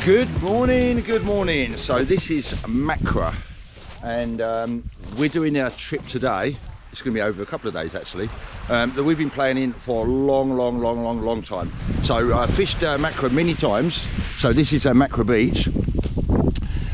Good morning. So this is Makara, and we're doing our trip today. It's going to be over a couple of days actually, that we've been planning for a long time. So I fished Makara many times. So this is Makara Beach,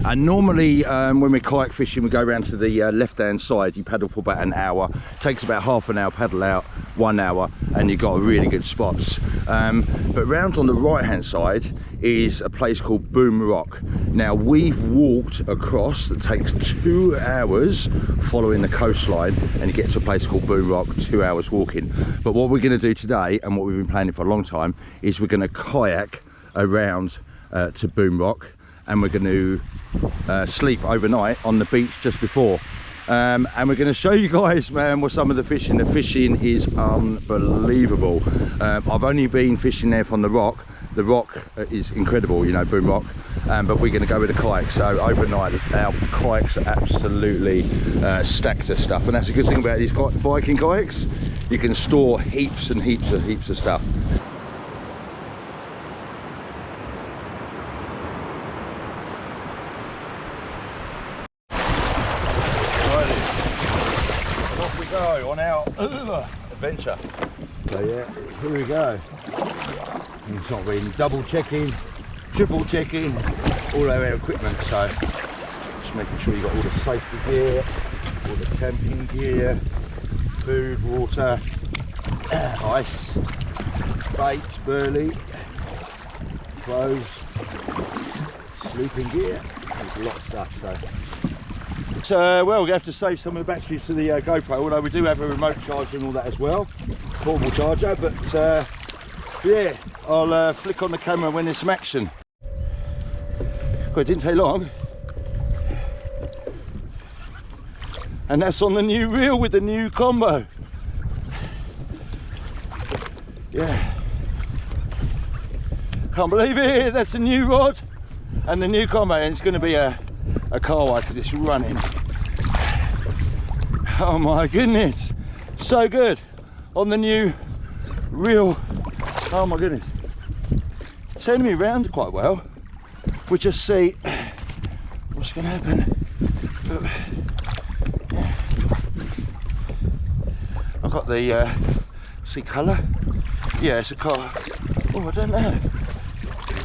and normally when we're kayak fishing we go around to the left hand side. You paddle for about an hour, takes about half an hour, paddle out 1 hour, and you've got really good spots. But round on the right hand side is a place called Boom Rock. Now we've walked across, it takes 2 hours following the coastline, and you get to a place called Boom Rock, 2 hours walking. But what we're going to do today, and what we've been planning for a long time, is we're going to kayak around to Boom Rock, and we're going to sleep overnight on the beach just before. And we're going to show you guys, man, what some of the fishing. The fishing is unbelievable. I've only been fishing there from the rock. The rock is incredible, you know, Boom Rock, but we're going to go with a kayak. So overnight our kayaks are absolutely stacked of stuff, and that's a good thing about these biking kayaks. You can store heaps and heaps of stuff. Off we go on our adventure. So yeah, here we go. It's not been double checking, triple checking all our equipment, so just making sure you've got all the safety gear, all the camping gear, food, water, ice, bait, burley, clothes, sleeping gear. There's a lot of stuff. So well, we have to save some of the batteries to the GoPro, although we do have a remote charger and all that as well, portable charger. But yeah, I'll flick on the camera when there's some action. Well, it didn't take long. And that's on the new reel with the new combo. Yeah. Can't believe it, that's a new rod and the new combo, and it's going to be a car ride because it's running. Oh my goodness, so good on the new reel. Oh my goodness, it's turning me around quite well. We'll just see what's going to happen. I've got the see colour. Yeah, it's a car. Oh, I don't know.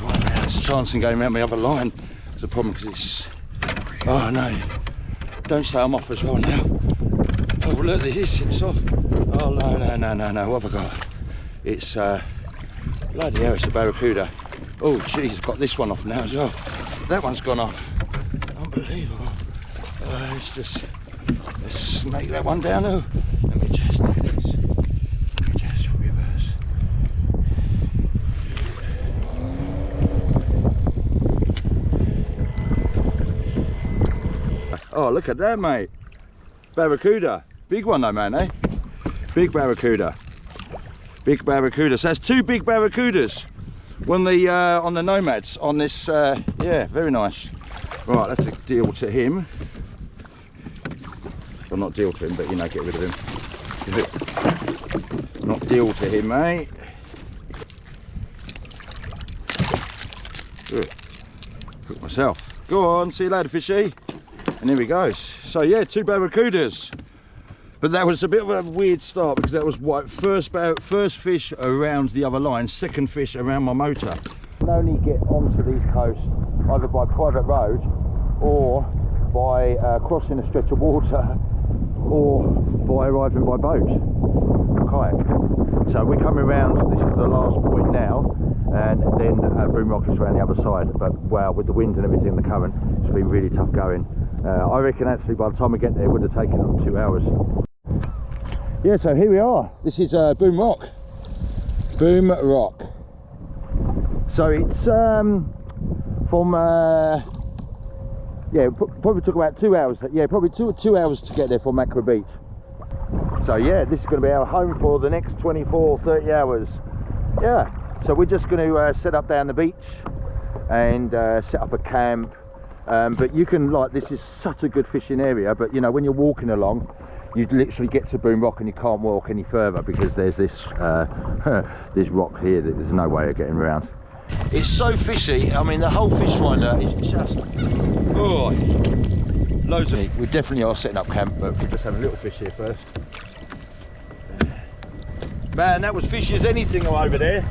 Right now, there's a chance in going around the other line. There's a problem because it's. Oh no! Don't say I'm off as well now. Oh look, it's off. Oh no! What have I got? It's bloody hell, it's a barracuda. Oh jeez, I've got this one off now as well. That one's gone off. Unbelievable. Let's make that one down. Oh, let me just do this. Let me just reverse. Oh, look at that, mate. Barracuda. Big one though, man, eh? Big barracuda. Big barracuda. So that's 2 big barracudas on the Nomads on this. Yeah, very nice. Right, I'll have to deal to him. Well, not deal to him, but you know, get rid of him. Not deal to him, mate. Good. Cook myself. Go on, see you later, fishy. And here we go. So yeah, 2 barracudas. But that was a bit of a weird start because that was what first fish around the other line, second fish around my motor. You can only get onto these coasts either by private road or by crossing a stretch of water or by arriving by boat or kayak. So we're coming around, this is the last point now, and then Boom Rock is around the other side. But wow, with the wind and everything, the current, it's been really tough going. I reckon actually by the time we get there it would have taken them 2 hours. Yeah, so here we are. This is Boom Rock. Boom Rock. So it's from yeah, probably took about 2 hours. Yeah, probably two hours to get there from Makara Beach. So yeah, this is going to be our home for the next 24-30 hours. Yeah, so we're just going to set up down the beach and set up a camp. But you can, like, this is such a good fishing area, but you know, when you're walking along, you literally get to Boom Rock and you can't walk any further because there's this this rock here that there's no way of getting around. It's so fishy. I mean, the whole fish finder is just, oh, loads of it. We definitely are setting up camp, but we're just having a little fish here first. Man, that was fishy as anything over there.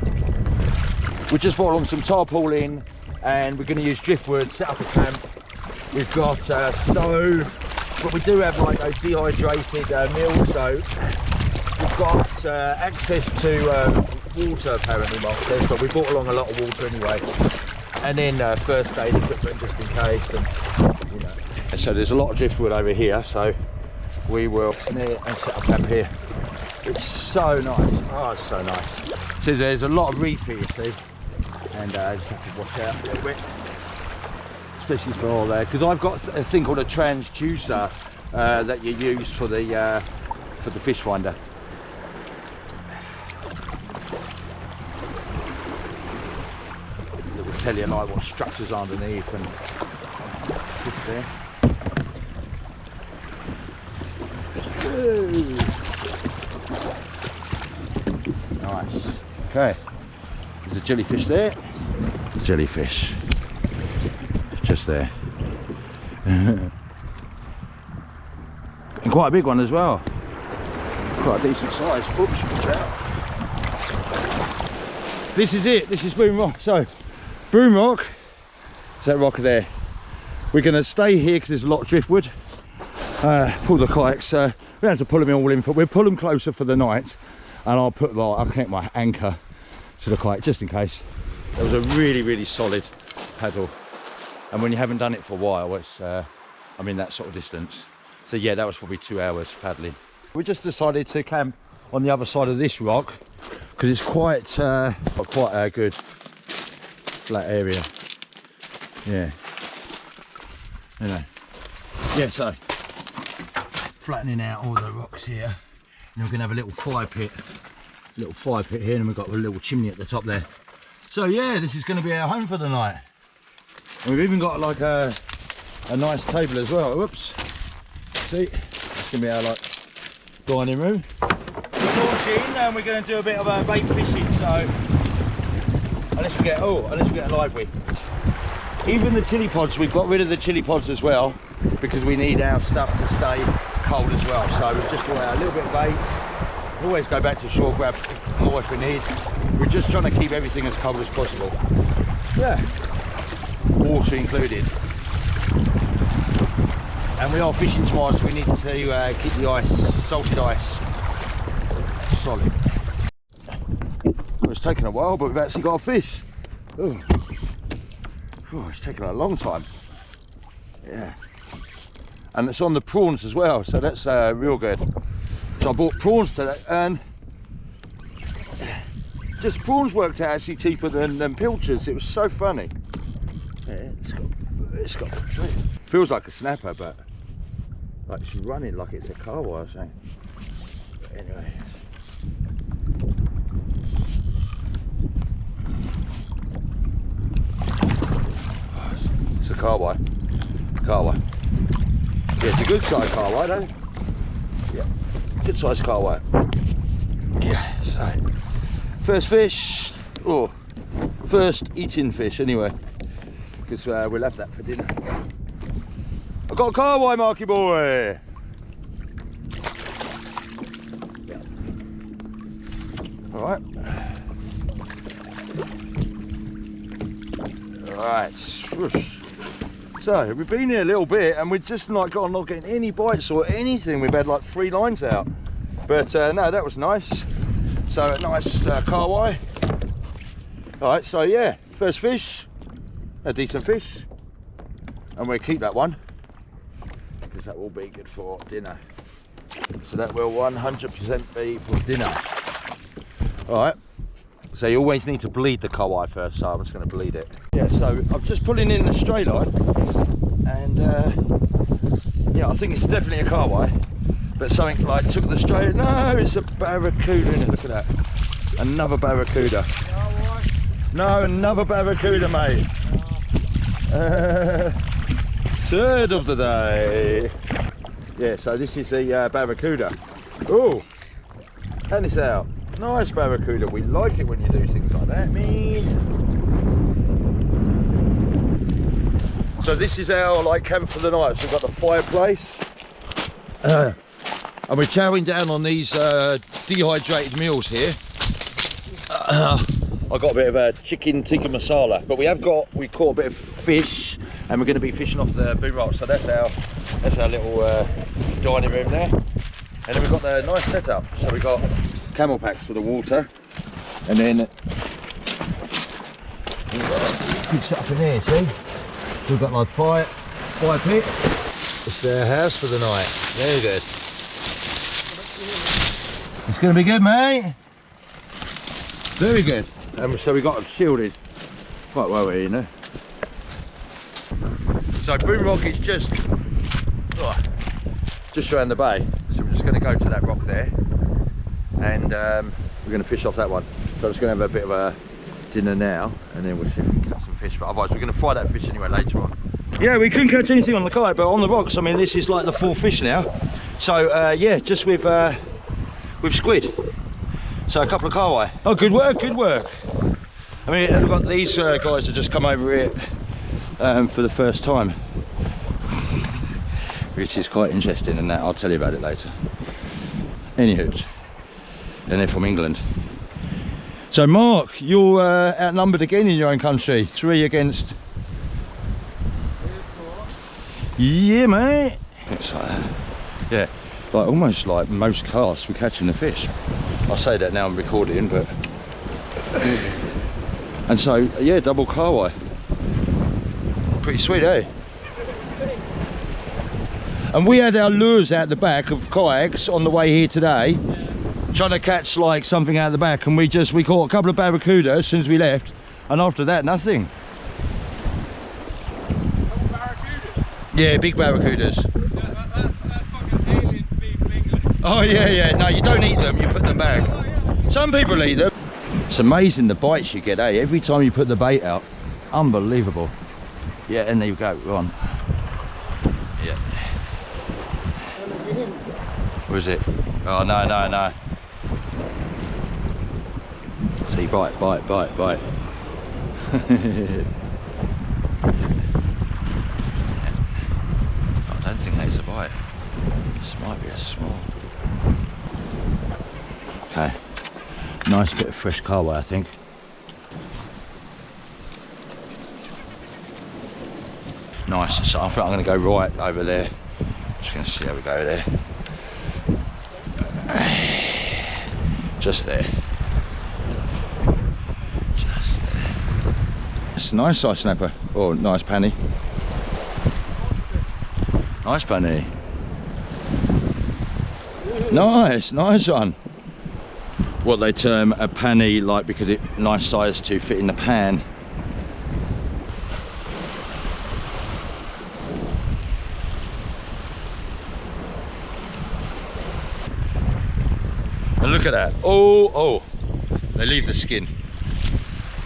We just brought along some tarpaulin, and we're going to use driftwood, set up a camp. We've got a stove, but we do have like those dehydrated meals, so we've got access to water apparently, Mark says, but we brought along a lot of water anyway. And then first aid equipment just in case, and you know. And so there's a lot of driftwood over here, so we will snare and set up camp here. It's so nice. Oh, it's so nice. So there's a lot of reef here, you see, and I just have to watch out a little bit, especially for all there, because I've got a thing called a transducer that you use for the fish finder. It will tell you like what structures are underneath and there. Ooh. Nice. Okay. There's a jellyfish there. Jellyfish. Just there. And quite a big one as well. Quite a decent size. Oops, watch out. This is it. This is Boom Rock. So, Boom Rock. Is that rock there? We're going to stay here because there's a lot of driftwood. Pull the kayaks. We don't have to pull them all in, but we'll pull them closer for the night. And I'll connect my anchor to the kayak just in case. It was a really, really solid paddle. And when you haven't done it for a while, it's, I mean, that sort of distance. So yeah, that was probably 2 hours paddling. We just decided to camp on the other side of this rock because it's quite a good flat area. Yeah. Anyway. Yeah, so flattening out all the rocks here. And we're going to have a little fire pit here, and we've got a little chimney at the top there. So yeah, this is going to be our home for the night. And we've even got like a nice table as well. Whoops. See, it's going to be our like dining room. We're launching and we're going to do a bit of bait fishing. So unless we get a live weight. Even the chili pods, we've got rid of the chili pods as well because we need our stuff to stay cold as well. So we've just brought out a little bit of bait. We'll always go back to shore, grab more if we need. We're just trying to keep everything as cold as possible. Yeah, water included. And we are fishing tomorrow, so we need to keep the ice, salted ice, solid. Well, it's taken a while, but we've actually got a fish. Ooh. Ooh, it's taken a long time. Yeah. And it's on the prawns as well, so that's real good. So I bought prawns today, and just prawns worked out actually cheaper than pilchards. It was so funny. Yeah, it's got feels like a snapper, but like she's running like it's a car wire or something. But anyway. It's a car wire. Yeah, it's a good size car wire, don't it? Yeah, good size car wire. Yeah, so first fish, or first eating fish anyway, because we'll have that for dinner. I've got a car wire, Marky boy. Yeah. All right. Swoosh. So we've been here a little bit and we've just not getting any bites or anything. We've had like 3 lines out, but no, that was nice. So a nice car wire. All right, so yeah, first fish, a decent fish, and we'll keep that one because that will be good for dinner. So that will 100% be for dinner. All right. So you always need to bleed the car wire first, so I'm just going to bleed it. Yeah, so I'm just pulling in the stray line, and yeah, I think it's definitely a car wire, but something like took the stray. No, it's a barracuda. Look at that, another barracuda. No, another barracuda, mate. Third of the day. Yeah, so this is a barracuda. Oh, hand this out. Nice barracuda. We like it when you do things like that. So this is our like camp for the night. So we've got the fireplace. And we're chowing down on these dehydrated meals here. I've got a bit of a chicken tikka masala, but we caught a bit of fish, and we're going to be fishing off the boom rock. So that's our little dining room there. And then we've got the nice setup. So we've got camel packs for the water, and then we've got a good setup in here. See, so we've got like fire pit. It's their house for the night. Very good. It's going to be good, mate. Very good. So we got them shielded quite well here, you know. So Boom Rock is just around the bay. So we're just going to go to that rock there, and we're going to fish off that one. So I'm just going to have a bit of a dinner now, and then we'll see if we can catch some fish. But otherwise, we're going to fry that fish anyway later on. Yeah, we couldn't catch anything on the kite, but on the rocks, I mean, this is like the 4th fish now. So yeah, just with squid. So a couple of carway. Oh, good work, good work. I mean, we've got these guys that just come over here for the first time, which is quite interesting, and that I'll tell you about it later. Anywho, and they're from England. So Mark, you're outnumbered again in your own country. 3 against. Yeah, mate. It's like that. Yeah, like almost like most casts we're catching the fish. I say that now I'm recording, but and so yeah, double carway. Pretty sweet, eh? And we had our lures out the back of kayaks on the way here today, trying to catch like something out the back, and we caught a couple of barracudas as soon as we left, and after that nothing. Barracudas? Yeah, big barracudas. That's fucking alien to me from England. Oh yeah, no, you don't eat them, you put them back. Some people eat them. It's amazing the bites you get, eh? Every time you put the bait out. Unbelievable. Yeah, and there you go, go on. Yeah. Where is it? Oh, no. See, bite. I don't think that is a bite. This might be a small. Okay. Nice bit of fresh carway, I think. Nice. So I think I'm going to go right over there. Just going to see how we go there. Just there. It's a nice size snapper. Oh, nice panny. Nice panny. Nice one. What they term a panny, like because it's nice size to fit in the pan. And look at that. Oh, they leave the skin.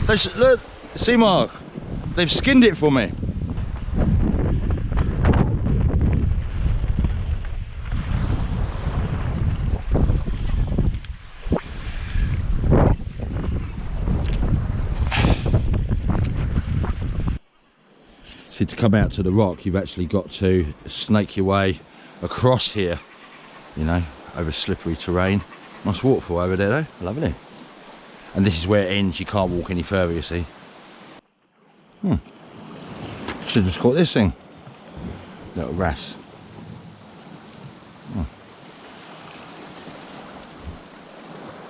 Look, see Mark, they've skinned it for me. See, to come out to the rock, you've actually got to snake your way across here, you know, over slippery terrain. Nice waterfall over there though, lovely. And this is where it ends, you can't walk any further, you see. Should have just caught this thing. Little wrasse.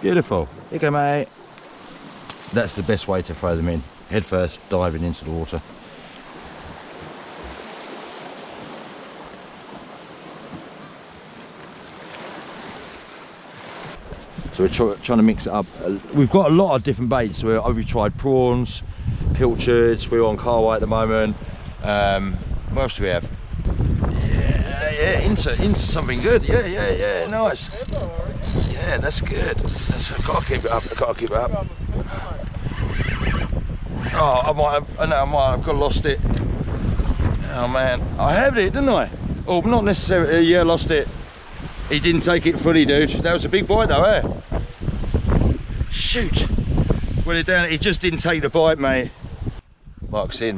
Beautiful. Here you go, mate. That's the best way to throw them in. Head first, diving into the water. So we're trying to mix it up. We've got a lot of different baits. We've tried prawns, pilchards, we're on carway at the moment. What else do we have? Yeah, into something good. Yeah, nice. Yeah, that's good. I've got to keep it up. Oh, I might have lost it. Oh man, I had it, didn't I? Oh, not necessarily, yeah, lost it. He didn't take it fully, dude. That was a big bite though, eh? Shoot. Well, he just didn't take the bite, mate. Mark's in.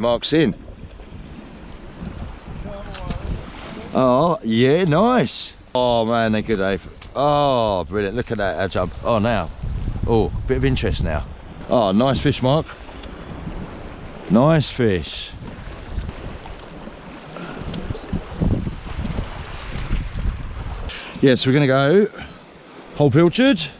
Oh, yeah, nice. Oh man, they're good, eh? Oh, brilliant. Look at that jump. Oh, now. Oh, bit of interest now. Oh, nice fish, Mark. Nice fish. Yeah, so we're going to go whole pilchard.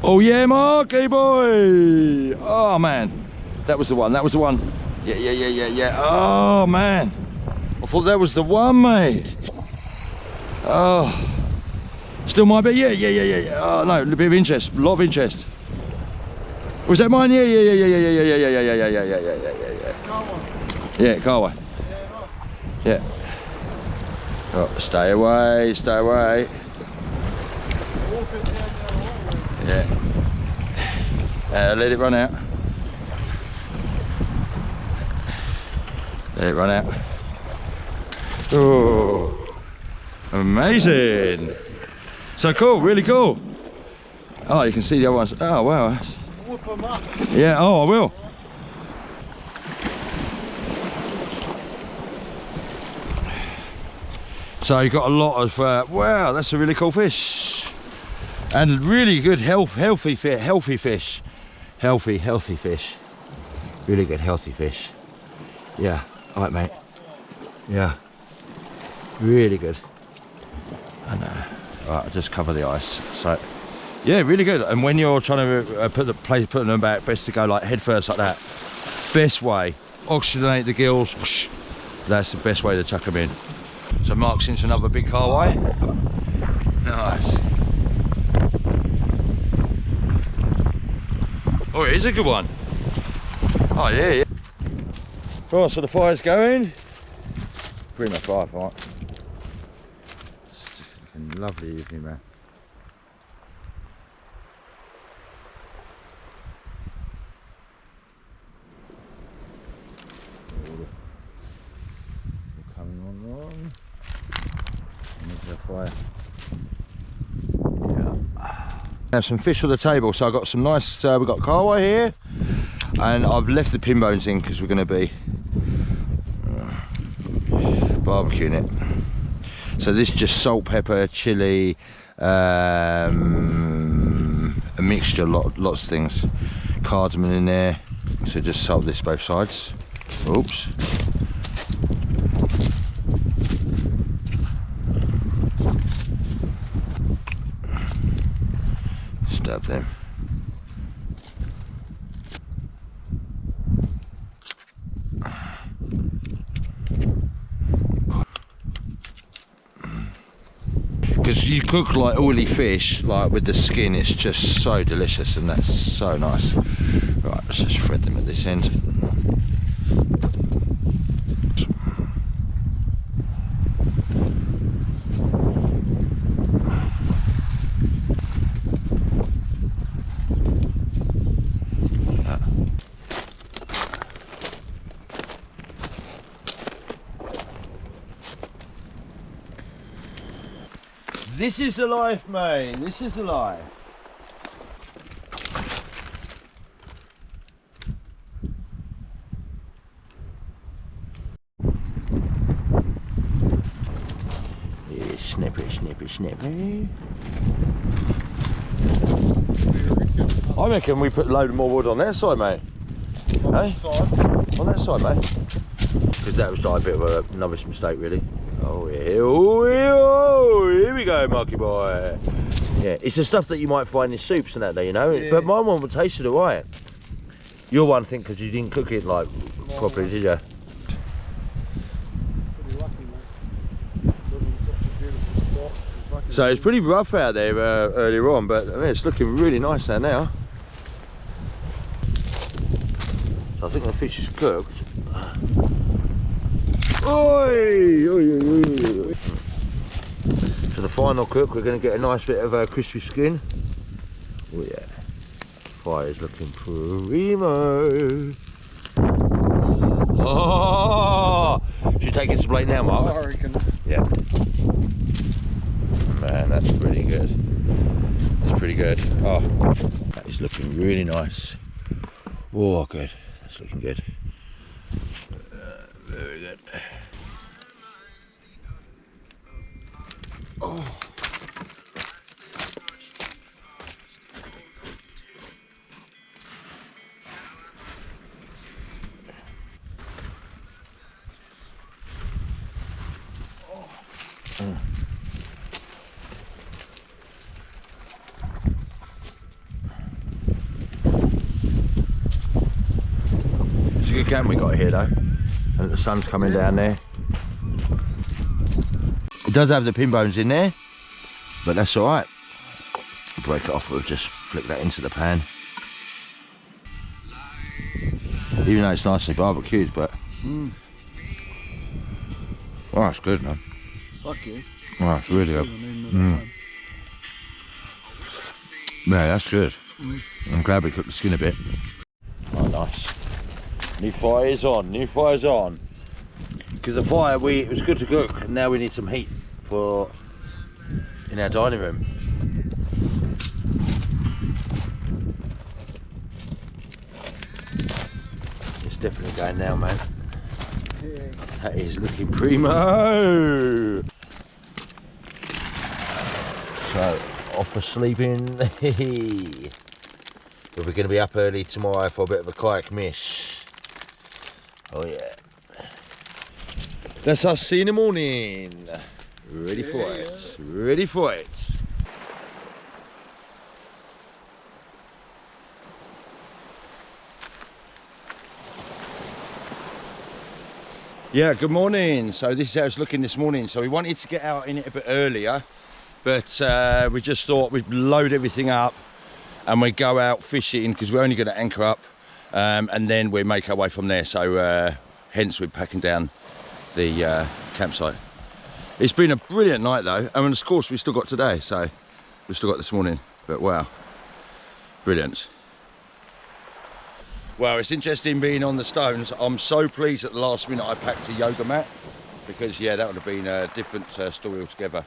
Oh yeah, Mark, hey boy! Oh man, that was the one, that was the one. Yeah. Oh man, I thought that was the one, mate. Oh, still might be, yeah. Oh no, a little bit of interest, a lot of interest. Was that mine? Yeah. Yeah, Carway. Yeah. Oh, stay away. Yeah. Let it run out. Let it run out. Oh, amazing. So cool, really cool. Oh, you can see the other ones. Oh, wow. Whoop 'em up. Yeah, oh, I will. So you've got a lot of, wow, that's a really cool fish. And really good healthy fish. Healthy fish. Really good healthy fish. Yeah, all right mate. Yeah, really good. I know. All right, I'll just cover the ice. So, yeah, really good. And when you're trying to putting them back, best to go like head first like that. Best way, oxygenate the gills. Whoosh. That's the best way to chuck them in. So Mark's into another big carway. Nice. Oh, it is a good one. Oh yeah. Right, so the fire's going. Bring my fire, Mark. It's a lovely evening, man. Coming on. Into the fire. Have some fish on the table, so I've got some nice, we've got carway here, and I've left the pin bones in because we're going to be barbecuing it. So this is just salt, pepper, chilli, a mixture, lots of things, cardamom in there, so just salt this both sides. Oops. Stab them. Because you cook like oily fish, like with the skin, it's just so delicious, and that's so nice. Right, let's just thread them at this end. This is the life, mate. This is the life. Yeah, snippy. I reckon we put a load more wood on that side, mate. On that side? On that side, mate. Because that was like a bit of a novice mistake, really. Oh yeah, here we go, Marky boy. Yeah, it's the stuff that you might find in soups and that, though, you know. Yeah. But my one tasted alright. Your one, I think, because you didn't cook it like properly, did you? Pretty lucky, mate. Living in such a beautiful spot. So it's pretty rough out there earlier on, but I mean, it's looking really nice there now. So I think the fish is cooked. Oi! So the final cook, we're going to get a nice bit of crispy skin. Oh yeah, fire's looking primo. Oh! Should we take it to plate now, Mark? I reckon. Yeah. Man, that's pretty good. That's pretty good. Oh, that is looking really nice. Oh, good. That's looking good. Very good. Oh. It's a good camp we got here though, and the sun's coming down there. It does have the pin bones in there, but that's all right. Break it off, we'll just flick that into the pan. Even though it's nicely barbecued, but oh, that's good, man. Fuck you. Oh, that's really good. Yeah, that's good. I'm glad we cooked the skin a bit. Oh, nice. New fire's on, new fire's on. Because the fire, it was good to cook, and now we need some heat for in our dining room. It's definitely going now, man. Yeah. That is looking primo. So, off for sleeping. But we're going to be up early tomorrow for a bit of a kayak mish. Oh yeah. That's us, see you in the morning. Ready for it. Ready for it. Yeah, good morning. So this is how it's looking this morning. So we wanted to get out in it a bit earlier, but we just thought we'd load everything up and we'd go out fishing because we're only going to anchor up and then we make our way from there. So hence we're packing down the campsite. It's been a brilliant night though, and of course we still got today, so we've still got this morning, but wow, brilliant. Well, it's interesting being on the stones. I'm so pleased at the last minute I packed a yoga mat, because yeah, that would have been a different story altogether.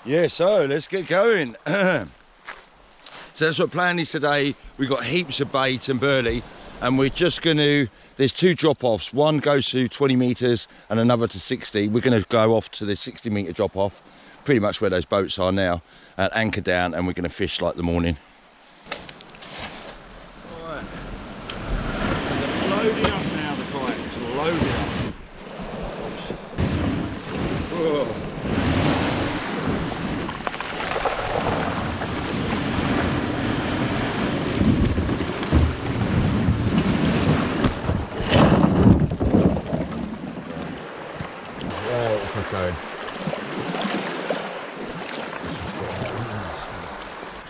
Yeah, so let's get going. So that's what plan is today. We've got heaps of bait and burley, and we're just going to, there's two drop-offs. One goes to 20 metres and another to 60. We're going to go off to the 60-metre drop-off, pretty much where those boats are now, and anchor down, and we're going to fish like the morning. Right. They're loading up now, the kayaks, loading up. Whoa. Going.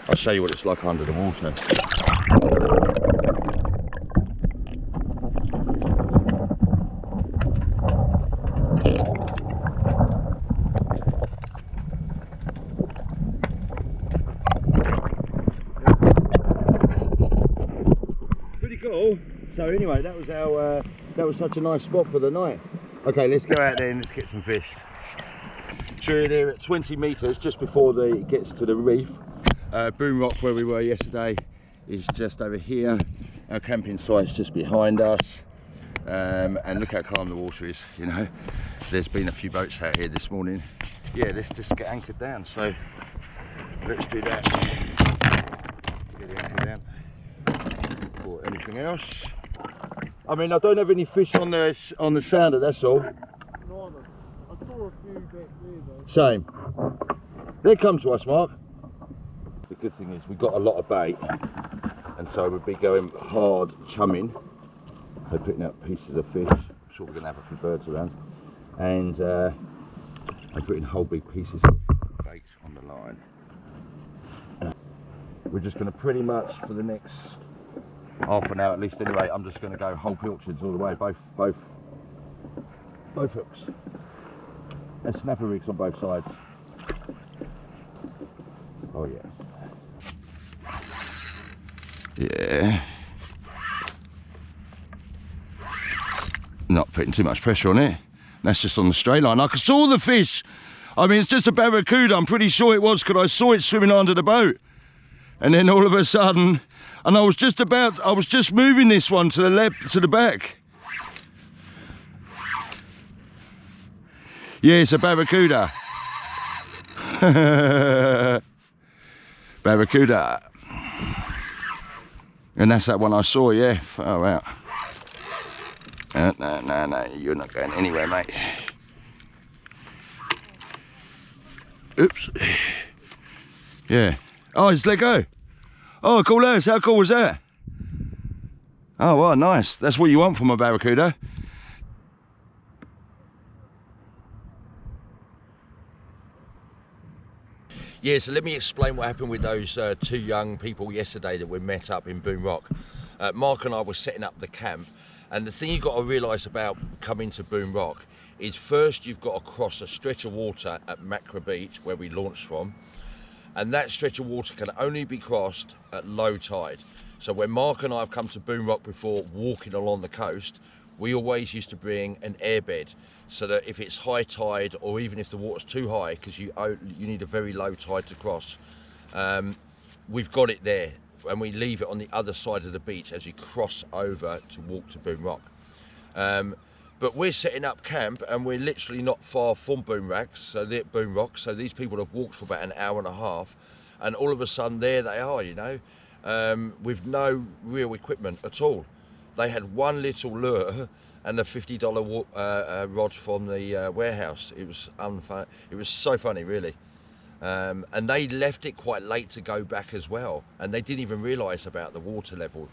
I'll show you what it's like under the water. Pretty cool. So anyway, that was our that was such a nice spot for the night. Okay, let's go out there and let's get some fish. So we're there at 20 metres, just before it gets to the reef. Boom Rock, where we were yesterday, is just over here. Our camping site's just behind us. And look how calm the water is, you know. There's been a few boats out here this morning. Yeah, let's just get anchored down. So let's do that. Get the anchor down. Or anything else. I mean, I don't have any fish on the sounder, that's all. Neither. I saw a few back there though. Same. They come to us, Mark. The good thing is we've got a lot of bait, and so we'll be going hard chumming. So putting out pieces of fish. I'm sure we're going to have a few birds around. And I'm putting whole big pieces of bait on the line. We're just going to pretty much, for the next half an hour at least anyway, I'm just going to go whole pilchards all the way, both hooks. And snapper rigs on both sides. Oh yeah. Yeah. Not putting too much pressure on it. That's just on the straight line. I saw the fish. I mean, it's just a barracuda. I'm pretty sure it was, because I saw it swimming under the boat. And then all of a sudden, and I was just moving this one to the left, to the back. Yeah, it's a barracuda. Barracuda. And that's that one I saw, yeah. Far out. No, you're not going anywhere, mate. Oops. Yeah. Oh, it's let go. Oh, cool as. How cool was that? Oh, well, nice. That's what you want from a barracuda. Yeah, so let me explain what happened with those two young people yesterday that we met up in Boom Rock. Mark and I were setting up the camp, and the thing you've got to realise about coming to Boom Rock is first you've got to cross a stretch of water at Makara Beach, where we launched from, and that stretch of water can only be crossed at low tide. So when Mark and I have come to Boom Rock before walking along the coast, we always used to bring an airbed, so that if it's high tide, or even if the water's too high, because you need a very low tide to cross, we've got it there, and we leave it on the other side of the beach as you cross over to walk to Boom Rock. But we're setting up camp, and we're literally not far from Boom Rock, so these people have walked for about an hour and a half, and all of a sudden there they are, you know, with no real equipment at all. They had one little lure and a $50 rod from the warehouse. It was unfun. It was so funny, really. And they left it quite late to go back as well, and they didn't even realise about the water level.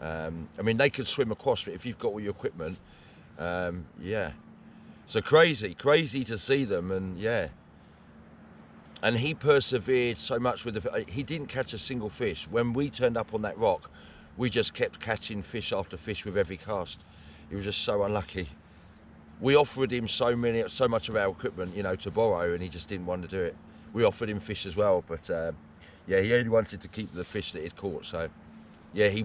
I mean, they could swim across it if you've got all your equipment. Yeah. So crazy to see them, and yeah. And he persevered so much with he didn't catch a single fish. When we turned up on that rock, we just kept catching fish after fish with every cast. He was just so unlucky. We offered him so much of our equipment, you know, to borrow, and he just didn't want to do it. We offered him fish as well, but yeah, he only wanted to keep the fish that he'd caught. So yeah, he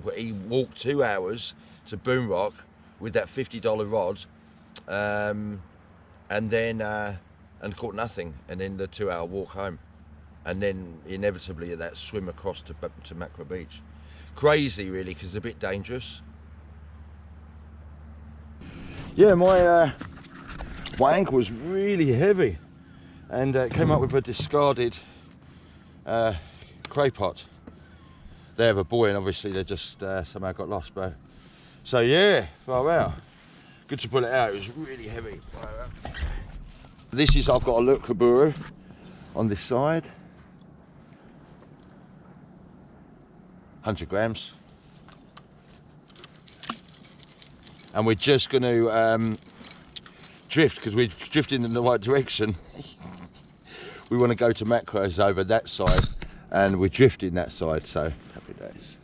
walked 2 hours to Boom Rock with that $50 rod, and then and caught nothing, and then the 2 hour walk home, and then inevitably that swim across to Makara Beach. Crazy, really, because it's a bit dangerous. Yeah, my ankle was really heavy, and came up with a discarded cray pot. They have a buoy, and obviously they just somehow got lost, but so yeah, far out. Good to pull it out. It was really heavy. This is, I've got a lukaburu on this side. 100 grams. And we're just going to drift, because we're drifting in the right direction. We want to go to Makara's over that side, and we're drifting that side, so happy days.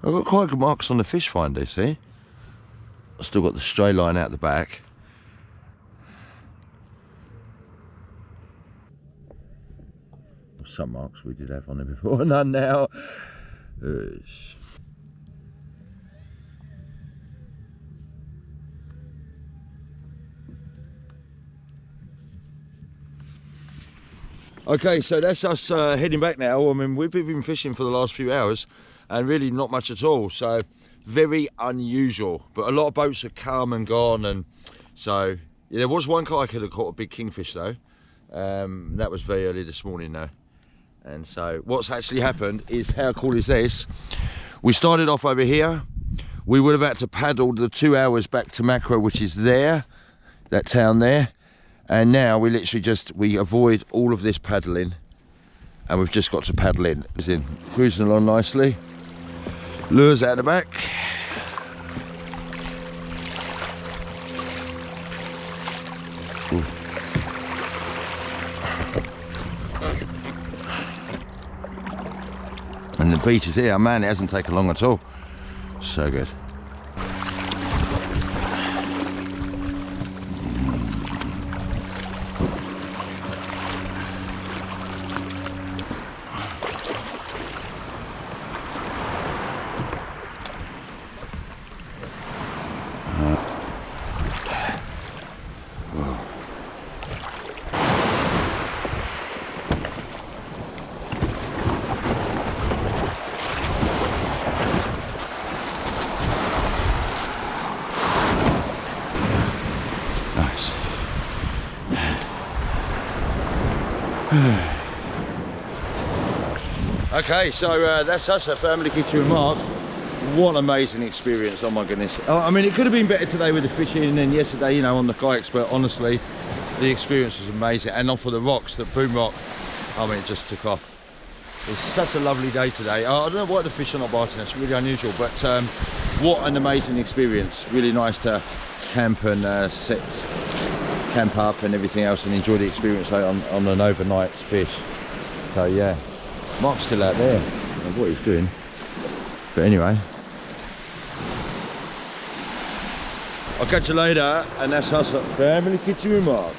I've got quite good marks on the fish finder, see? I've still got the stray line out the back. Some marks we did have on it before, none now. Okay, so that's us heading back now. I mean, we've been fishing for the last few hours, and really not much at all, so very unusual. But a lot of boats have come and gone, and so yeah, there was one guy could have caught a big kingfish though. That was very early this morning though. And so what's actually happened is, how cool is this? We started off over here. We would have had to paddle the 2 hours back to Makara, which is there, that town there. And now we literally we avoid all of this paddling, and we've just got to paddle in. It's in, cruising along nicely. Lures out the back. Ooh. And the beach is here, man, it hasn't taken long at all. So good. Okay, so that's us at Family Kitchen with Mark. What an amazing experience, oh my goodness. I mean, it could have been better today with the fishing and yesterday, you know, on the kayaks, but honestly, the experience was amazing. And on for the rocks, the boom rock, I mean, it just took off. It's such a lovely day today. I don't know why the fish are not biting, that's really unusual, but what an amazing experience. Really nice to camp and camp up and everything else and enjoy the experience on an overnight fish. So yeah, Mark's still out there. I don't know what he's doing, but anyway, I'll catch you later, and that's us at Family Kitchen with Mark.